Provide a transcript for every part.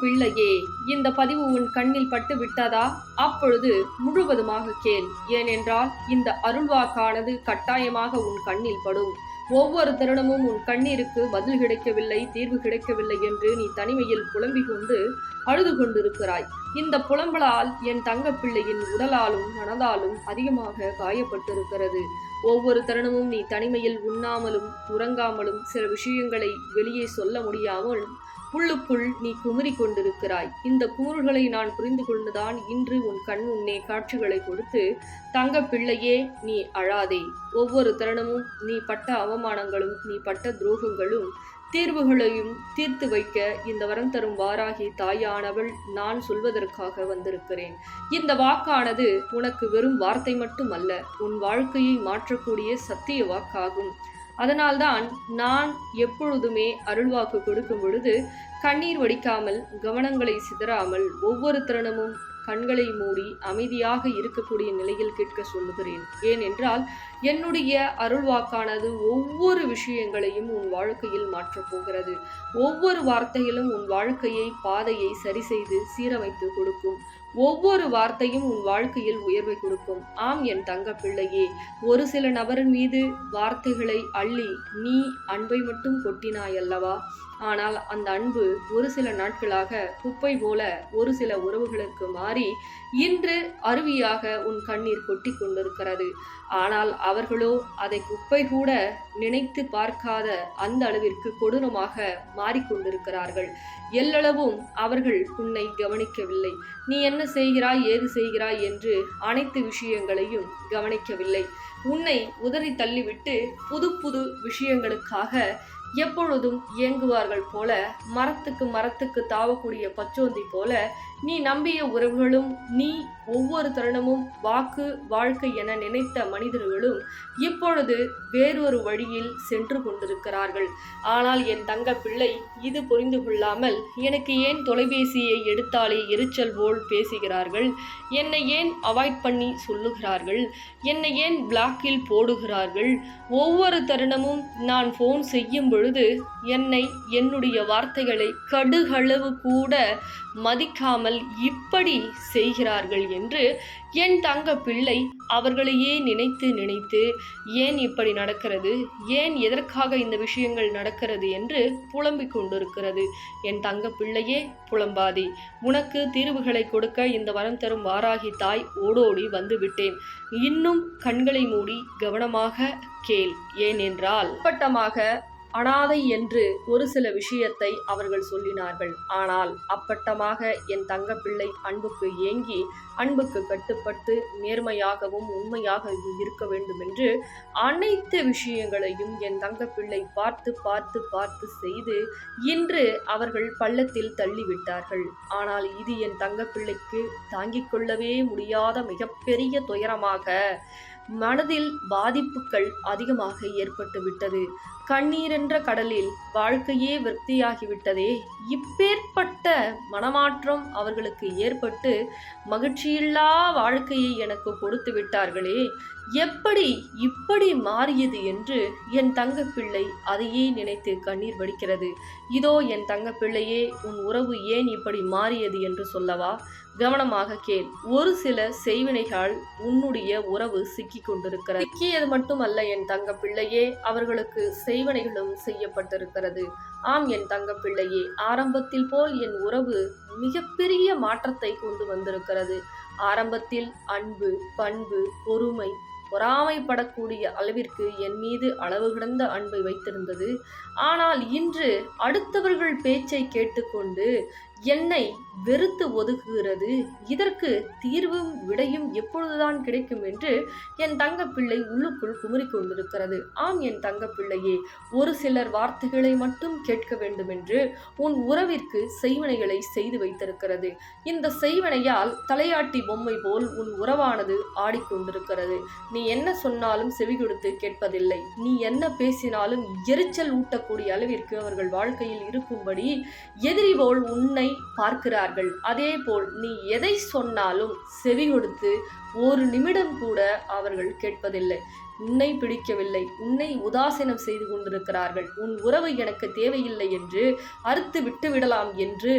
பிள்ளையே, இந்த பதிவு உன் கண்ணில் பட்டு விட்டதா? அப்பொழுது முழுவதுமாக கேள். ஏனென்றால் இந்த அருள்வாக்கானது கட்டாயமாக உன் கண்ணில் படும். ஒவ்வொரு தருணமும் உன் கண்ணீருக்கு பதில் கிடைக்கவில்லை, தீர்வு கிடைக்கவில்லை என்று நீ தனிமையில் புலம்பிக் கொண்டு அழுது கொண்டிருக்கிறாய். இந்த புலம்பலால் என் தங்க பிள்ளையின் உடலாலும் மனதாலும் அதிகமாக காயப்பட்டிருக்கிறது. ஒவ்வொரு தருணமும் நீ தனிமையில் உண்ணாமலும் உறங்காமலும் சில விஷயங்களை வெளியே சொல்ல முடியாமல் உள்ளுக்குள் நீ குமுறி கொண்டிருக்கிறாய். இந்த குமுறுகளை நான் புரிந்து கொண்டுதான் இன்று உன் கண் முன்னே காட்சிகளை கொடுத்து, தங்க பிள்ளையே, நீ அழாதே. ஒவ்வொரு தருணமும் நீ பட்ட அவமானங்களும் நீ பட்ட துரோகங்களும் தீர்வுகளையும் தீர்த்து வைக்க இந்த வரம் தரும் வாராகி தாயானவள் நான் சொல்வதற்காக வந்திருக்கிறேன். இந்த வாக்கானது உனக்கு வெறும் வார்த்தை மட்டும் அல்ல, உன் வாழ்க்கையை மாற்றக்கூடிய சத்திய வாக்காகும். அதனால்தான் நான் எப்பொழுதுமே அருள்வாக்கு கொடுக்கும் பொழுது கண்ணீர் வடிக்காமல், கவனங்களை சிதறாமல், ஒவ்வொரு தருணமும் கண்களை மூடி அமைதியாக இருக்கக்கூடிய நிலையில் கேட்க சொல்லுகிறேன். ஏனென்றால் என்னுடைய அருள்வாக்கானது ஒவ்வொரு விஷயங்களையும் உன் வாழ்க்கையில் மாற்றப் போகிறது. ஒவ்வொரு வார்த்தையிலும் உன் வாழ்க்கையை பாதையை சரி செய்து சீரமைத்து கொடுக்கும். ஒவ்வொரு வார்த்தையும் உன் வாழ்க்கையில் உயர்வை கொடுக்கும். ஆம் என் தங்க பிள்ளையே, ஒரு சில நபரின் மீது வார்த்தைகளை அள்ளி நீ அன்பை மட்டும் கொட்டினாய் அல்லவா? ஆனால் அந்த அன்பு ஒரு சில நாட்களாக குப்பை போல ஒரு சில உறவுகளுக்கு மாறி இன்று அருவியாக உன் கண்ணீர் கொட்டி கொண்டிருக்கிறது. ஆனால் அவர்களோ அதை குப்பை கூட நினைத்து பார்க்காத அந்த அளவிற்கு கொடூரமாக மாறிக்கொண்டிருக்கிறார்கள். எல்லளவும் அவர்கள் உன்னை கவனிக்கவில்லை. நீ என்ன செய்கிறாய், ஏது செய்கிறாய் என்று அனைத்து விஷயங்களையும் கவனிக்கவில்லை. உன்னை உதறி தள்ளிவிட்டு புது புது விஷயங்களுக்காக எப்பொழுதும் இயங்குவார்கள் போல, மரத்துக்கு தாவக்கூடிய பச்சோந்தி போல நீ நம்பிய உறவுகளும், நீ ஒவ்வொரு தருணமும் வாக்கு வாழ்க்கை என நினைத்த மனிதர்களும் இப்பொழுது வேறொரு வழியில் சென்று கொண்டிருக்கிறார்கள். ஆனால் என் தங்க பிள்ளை இது புரிந்து கொள்ளாமல் எனக்கு ஏன் தொலைபேசியை எடுத்தாலே எரிச்சல் போல் பேசுகிறார்கள், என்னை ஏன் அவாய்ட் பண்ணி சொல்லுகிறார்கள், என்னை ஏன் பிளாக்கில் போடுகிறார்கள், ஒவ்வொரு தருணமும் நான் ஃபோன் செய்யும் பொழுது என்னை என்னுடைய வார்த்தைகளை கடுகளவு கூட மதிக்காமல் இப்படி செய்கிறார்கள் என்று என் தங்க பிள்ளை அவர்களையே நினைத்து ஏன் இப்படி நடக்கிறது, ஏன் எதற்காக இந்த விஷயங்கள் நடக்கிறது என்று புலம்பிக் கொண்டிருக்கிறது. என் தங்க பிள்ளையே, புலம்பாதே. உனக்கு தீர்வுகளை கொடுக்க இந்த வரம் தரும் வாராகி தாய் ஓடோடி வந்து விட்டேன். இன்னும் கண்களை மூடி கவனமாக கேள். ஏனென்றால் அப்பட்டமாக அனாதை என்று ஒரு சில விஷயத்தை அவர்கள் சொல்லினார்கள். ஆனால் அப்பட்டமாக என் தங்க பிள்ளை அன்புக்கு ஏங்கி, அன்புக்கு கட்டுப்பட்டு நேர்மையாகவும் உண்மையாகவும் இருக்க வேண்டும் என்று அனைத்து விஷயங்களையும் என் தங்க பிள்ளை பார்த்து செய்து இன்று அவர்கள் பள்ளத்தில் தள்ளிவிட்டார்கள். ஆனால் இது என் தங்க பிள்ளைக்கு தாங்கிக் கொள்ளவே முடியாத மிகப்பெரிய துயரமாக, மனதில் பாதிப்புகள் அதிகமாக ஏற்பட்டு விட்டது. கண்ணீர் என்ற கடலில் வாழ்க்கையே விரக்தியாகிவிட்டதே. இப்பேற்பட்ட மனமாற்றம் அவர்களுக்கு ஏற்பட்டு மகிழ்ச்சியில்லா வாழ்க்கையை எனக்கு கொடுத்து விட்டார்களே, எப்படி இப்படி மாறியது என்று என் தங்க பிள்ளை அதையே நினைத்து கண்ணீர் வடிக்கிறது. இதோ என் தங்க பிள்ளையே, உன் உறவு ஏன் இப்படி மாறியது என்று சொல்லவா? கவனமாக கேள். ஒரு சில செய்வினைகள் உன்னுடைய உறவு சிக்கி கொண்டிருக்கிறது. சிக்கியது மட்டுமல்ல என் தங்க பிள்ளையே, அவர்களுக்கு செய்வினைகளும் செய்யப்பட்டிருக்கிறது. ஆம் என் தங்க பிள்ளையே, ஆரம்பத்தில் போல் என் உறவு மிகப்பெரிய மாற்றத்தை கொண்டு வந்திருக்கிறது. ஆரம்பத்தில் அன்பு, பண்பு, பொறுமை, பொறாமைப்படக்கூடிய அளவிற்கு என் மீது அளவு கடந்த அன்பை வைத்திருந்தது. ஆனால் இன்று அடுத்தவர்கள் பேச்சை கேட்டுக்கொண்டு என்னை வெறுத்து ஒதுக்குகிறது. இதற்கு தீர்வும் விடையும் எப்பொழுதுதான் கிடைக்கும் என்று என் தங்க பிள்ளை உள்ளுக்குள் குமுறி கொண்டிருக்கிறது. ஆம் என் தங்க பிள்ளையே, ஒரு சிலர் வார்த்தைகளை மட்டும் கேட்க வேண்டும் என்று உன் உறவிற்கு செய்வினைகளை செய்து வைத்திருக்கிறது. இந்த செய்வினையால் தலையாட்டி பொம்மை போல் உன் உறவானது ஆடிக்கொண்டிருக்கிறது. நீ என்ன சொன்னாலும் செவி கொடுத்து கேட்பதில்லை. நீ என்ன பேசினாலும் எரிச்சல் ஊட்டக்கூடிய அளவிற்கு அவர்கள் வாழ்க்கையில் இருக்கும்படி எதிரி போல் உன்னை பார்க்கிறார்கள். அதே போல் நீ எதை சொன்னாலும் செவி கொடுத்து ஒரு நிமிடம் கூட அவர்கள் கேட்பதில்லை. உன்னை பிடிக்கவில்லை, உன்னை உதாசீனம் செய்து கொண்டிருக்கிறார்கள், உன் உறவு எனக்கு தேவையில்லை என்று அறுத்து விட்டு விடலாம் என்று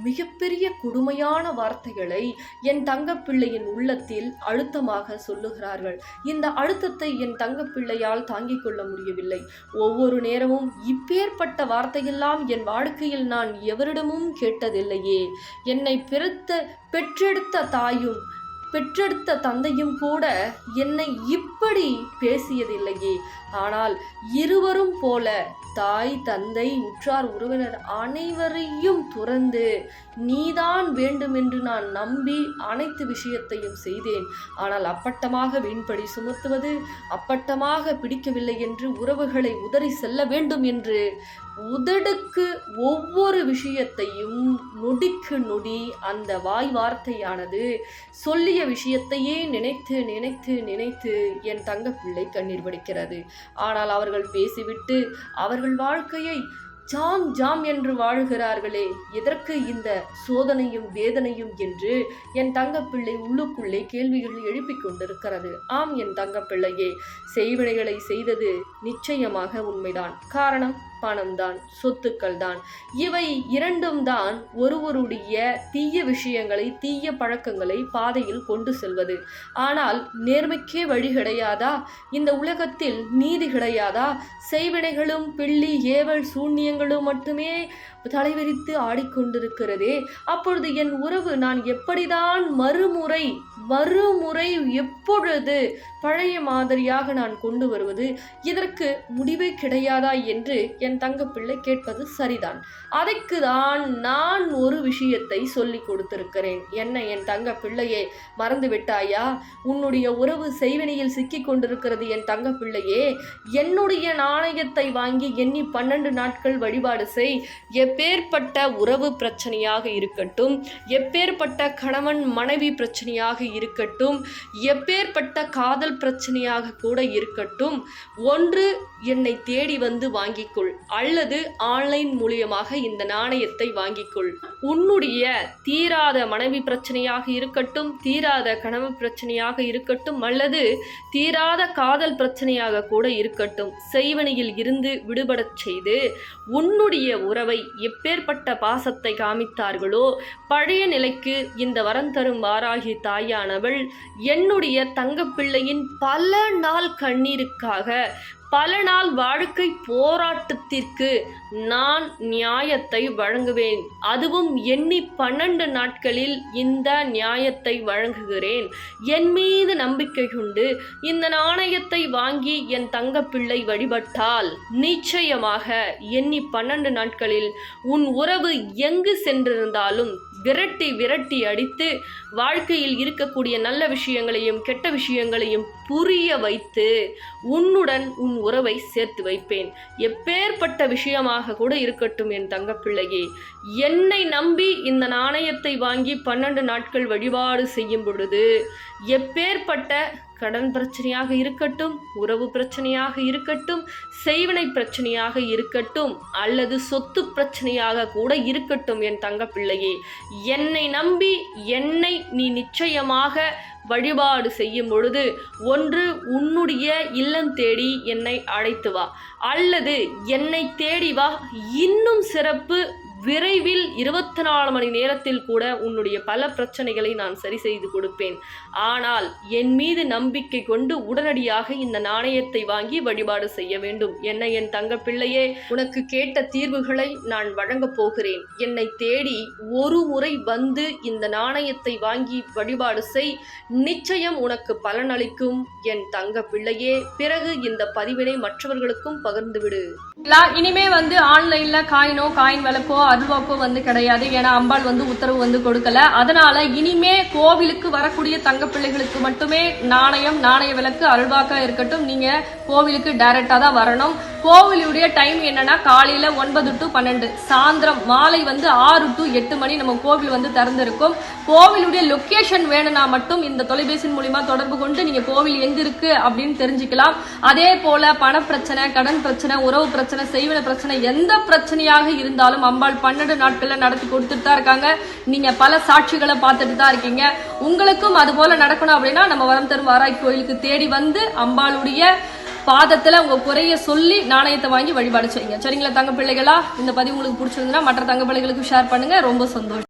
மிகப்பெரிய கொடுமையான வார்த்தைகளை என் தங்கப்பிள்ளையின் உள்ளத்தில் அழுத்தமாக சொல்லுகிறார்கள். இந்த அழுத்தத்தை என் தங்கப்பிள்ளையால் தாங்கிக் கொள்ள முடியவில்லை. ஒவ்வொரு நேரமும் இப்பேற்பட்ட வார்த்தையெல்லாம் என் வாழ்க்கையில் நான் எவரிடமும் கேட்டதில்லையே. என்னை பெற்றெடுத்த தாயும் பெற்றெடுத்த தந்தையும் கூட என்னை இப்படி பேசியதில்லையே. ஆனால் இருவரும் போல தாய், தந்தை, உற்றார், உறவினர் அனைவரையும் துறந்து நீதான் வேண்டும் என்று நான் நம்பி அனைத்து விஷயத்தையும் செய்தேன். ஆனால் அப்பட்டமாக வீண்படி சுமத்துவது, அப்பட்டமாக பிடிக்கவில்லை என்று உறவுகளை உதறி செல்ல வேண்டும் என்று உதடுக்கு ஒவ்வொரு விஷயத்தையும் நொடிக்கு நொடி அந்த வாய் வார்த்தையானது சொல்லிய விஷயத்தையே நினைத்து நினைத்து நினைத்து என் தங்கப்பிள்ளை கண்ணீர் வடிக்கிறது. ஆனால் அவர்கள் பேசிவிட்டு அவர்கள் வாழ்க்கையை ஜாம் ஜாம் என்று வாழுகிறார்களே, எதற்கு இந்த சோதனையும் வேதனையும் என்று என் தங்கப்பிள்ளை உள்ளுக்குள்ளே கேள்விகள் எழுப்பிக் கொண்டிருக்கிறது. ஆம் என் தங்கப்பிள்ளையே, செய்வினைகளை செய்தது நிச்சயமாக உண்மைதான். காரணம் பணம்தான், சொத்துக்கள் தான். இவை இரண்டும் தான் ஒருவருடைய தீய விஷயங்களை, தீய பழக்கங்களை பாதையில் கொண்டு செல்வது. ஆனால் நேர்மைக்கே வழி கிடையாதா? இந்த உலகத்தில் நீதி கிடையாதா? செய்வினைகளும் பிள்ளி ஏவல் சூன்யங்களும் மட்டுமே தலைவிரித்து ஆடிக்கொண்டிருக்கிறதே. அப்பொழுது என் உறவு நான் எப்படிதான் மறுமுறை எப்பொழுது பழைய மாதிரியாக நான் கொண்டு வருவது? இதற்கு முடிவே கிடையாதா என்று என் தங்கப்பிள்ளை கேட்பது சரிதான். அதற்கு தான் நான் ஒரு விஷயத்தை சொல்லி கொடுத்திருக்கிறேன். என்ன என் தங்க பிள்ளையே, மறந்து விட்டாயா? உன்னுடைய உறவு செய்வினையில் சிக்கி கொண்டிருக்கிறது என் தங்க பிள்ளையே. என்னுடைய நாணயத்தை வாங்கி எண்ணி 12 நாட்கள் வழிபாடு செய். எப்பேற்பட்ட உறவு பிரச்சனையாக இருக்கட்டும், எப்பேற்பட்ட கணவன் மனைவி பிரச்சனையாக இருக்கட்டும், எப்பேற்பட்ட காதல் பிரச்சனையாக கூட இருக்கட்டும், ஒன்று என்னை தேடி வந்து வாங்கிக்கொள், அல்லது ஆன்லைன் மூலியமாக இந்த நாணயத்தை வாங்கிக்கொள். உன்னுடைய தீராத மனைவி பிரச்சனையாக இருக்கட்டும், தீராத கணவன் பிரச்சனையாக இருக்கட்டும், அல்லது தீராத காதல் பிரச்சனையாக கூட இருக்கட்டும், செய்வனையில் இருந்து விடுபடச் செய்து உன்னுடைய உறவை எப்பேற்பட்ட பாசத்தை காமித்தார்களோ பழைய நிலைக்கு இந்த வரம் தரும் வாராகி தாயானவள் என்னுடைய தங்கப்பிள்ளையின் பல நாள் கண்ணீருக்காக, பல நாள் வாழ்க்கை போராட்டத்திற்கு நான் நியாயத்தை வழங்குவேன். அதுவும் எண்ணி 12 நாட்களில் இந்த நியாயத்தை வழங்குகிறேன். என் மீது நம்பிக்கை கொண்டு இந்த நாணயத்தை வாங்கி என் தங்கப்பிள்ளை வழிபட்டால் நிச்சயமாக எண்ணி 12 நாட்களில் உன் உறவு எங்கு சென்றிருந்தாலும் விரட்டி அடித்து வாழ்க்கையில் இருக்கக்கூடிய நல்ல விஷயங்களையும் கெட்ட விஷயங்களையும் புரிய வைத்து உன்னுடன் உன் உறவை சேர்த்து வைப்பேன். எப்பேற்பட்ட விஷயமாக கூட இருக்கட்டும் என் தங்கப்பிள்ளையே, என்னை நம்பி இந்த நாணயத்தை வாங்கி 12 நாட்கள் வழிபாடு செய்யும் பொழுது எப்பேற்பட்ட கடன் பிரச்சனையாக இருக்கட்டும், உறவு பிரச்சனையாக இருக்கட்டும், செய்வினை பிரச்சனையாக இருக்கட்டும், அல்லது சொத்து பிரச்சனையாக கூட இருக்கட்டும் என் தங்கப்பிள்ளையே, என்னை நம்பி என்னை நீ நிச்சயமாக வழிபாடு செய்யும் பொழுது ஒன்று உன்னுடைய இல்லம் தேடி என்னை அழைத்து வா, அல்லது என்னை தேடி வா. இன்னும் சிறப்பு, விரைவில் 24 மணி நேரத்தில் கூட உன்னுடைய பல பிரச்சனைகளை நான் சரி செய்து கொடுப்பேன். ஆனால் என் மீது நம்பிக்கை கொண்டு உடனடியாக இந்த நாணயத்தை வாங்கி வழிபாடு செய்ய வேண்டும். என்ன என் தங்க பிள்ளையே, உனக்கு கேட்ட தீர்வுகளை நான் வழங்கப் போகிறேன். என்னை தேடி ஒரு முறை வந்து இந்த நாணயத்தை வாங்கி வழிபாடு செய், நிச்சயம் உனக்கு பலனளிக்கும் என் தங்க பிள்ளையே. பிறகு இந்த பதிவினை மற்றவர்களுக்கும் பகிர்ந்து விடு. இனிமே ஆன்லைன்ல காயின் விளக்கோ அருள்வாக்கோ கிடையாது. ஏன்னா அம்பாள் உத்தரவு கொடுக்கல. அதனால இனிமே கோவிலுக்கு வரக்கூடிய தங்க பிள்ளைகளுக்கு மட்டுமே நாணய விளக்கு அருள்வாக்கா இருக்கட்டும். நீங்க கோவிலுக்கு டைரக்டா தான் வரணும். கோவிலுடைய டைம் என்னன்னா காலையில 9 to 12, சாயந்தரம் மாலை 6 to 8 மணி நம்ம கோவில் திறந்திருக்கும். கோவிலுடைய லொகேஷன் வேணும்னா மட்டும் இந்த தொலைபேசி மூலியமா தொடர்பு கொண்டு நீங்க கோவில் எங்க இருக்கு அப்படின்னு தெரிஞ்சுக்கலாம். அதே போல பண பிரச்சனை, கடன் பிரச்சனை, உறவு பிரச்சனை, செய்வன பிரச்சனை, எந்த பிரச்சனையாக இருந்தாலும் அம்பாள் 12 நாட்கள்ல நடத்தி கொடுத்துட்டு தான் இருக்காங்க. நீங்க பல சாட்சிகளை பார்த்துட்டு தான் இருக்கீங்க. உங்களுக்கும் அது போல நடக்கணும் அப்படின்னா நம்ம வரம் தரும் வாராகி கோயிலுக்கு தேடி வந்து அம்பாளுடைய பாதத்துல உங்க குறைய சொல்லி நாணயத்தை வாங்கி வழிபாடு செய்யுங்க. சரிங்களா தங்க பிள்ளைகளா? இந்த பதிவு உங்களுக்கு பிடிச்சிருந்தா மற்ற தங்க பிள்ளைகளுக்கு ஷேர் பண்ணுங்க. ரொம்ப சந்தோஷம்.